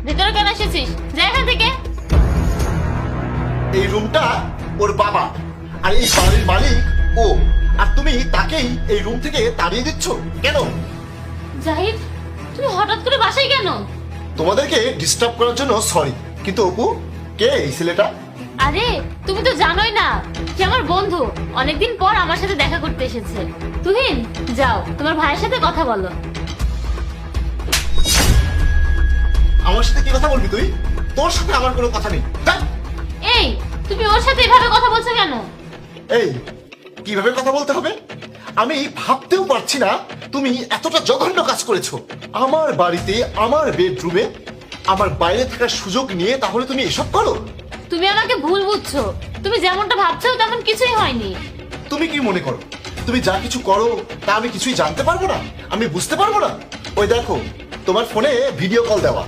ভেতরে কেন এসেছিস? যা এখান থেকে। এই রুমটা ওর বাবা, আর এই বাড়ির মালিক ও, আর তুমি তাকেই এই রুম থেকে তাড়িয়ে দিচ্ছ কেন? জাহিদ, তুমি হঠাৎ করে বাসায় কেন? তোমাদেরকে ডিস্টার্ব করার জন্য সরি, কিন্তু অপু, কে এই ছেলেটা? আরে তুমি তো জানোই না যে আমার বন্ধু অনেকদিন পর আমার সাথে দেখা করতে এসেছে। তুহিন, যাও তোমার ভাইয়ের সাথে কথা বলো। আমার সাথে কি কথা বলবি তুই? তোর সাথে আমার কোনো কথা নেই। যা। এই, তুমি ওর সাথে এভাবে কথা বলছো কেন? এই, কিভাবে কথা বলতে হবে? আমি ভাবতেও পারছি না তুমি এতটা জঘন্য কাজ করেছো। আমার বাড়িতে, আমার বেডরুমে, আমার বাইরে থাকার সুযোগ নিয়ে তাহলে তুমি এসব করো? তুমি আমাকে ভুল বুঝছো। তুমি যেমনটা ভাবছো তেমন কিছুই হয়নি। তুমি কি মনে করো তুমি যা কিছু করো তা আমি কিছুই জানতে পারবো না? আমি বুঝতে পারবো না? ওই দেখো, তোমার ফোনে ভিডিও কল দেওয়া।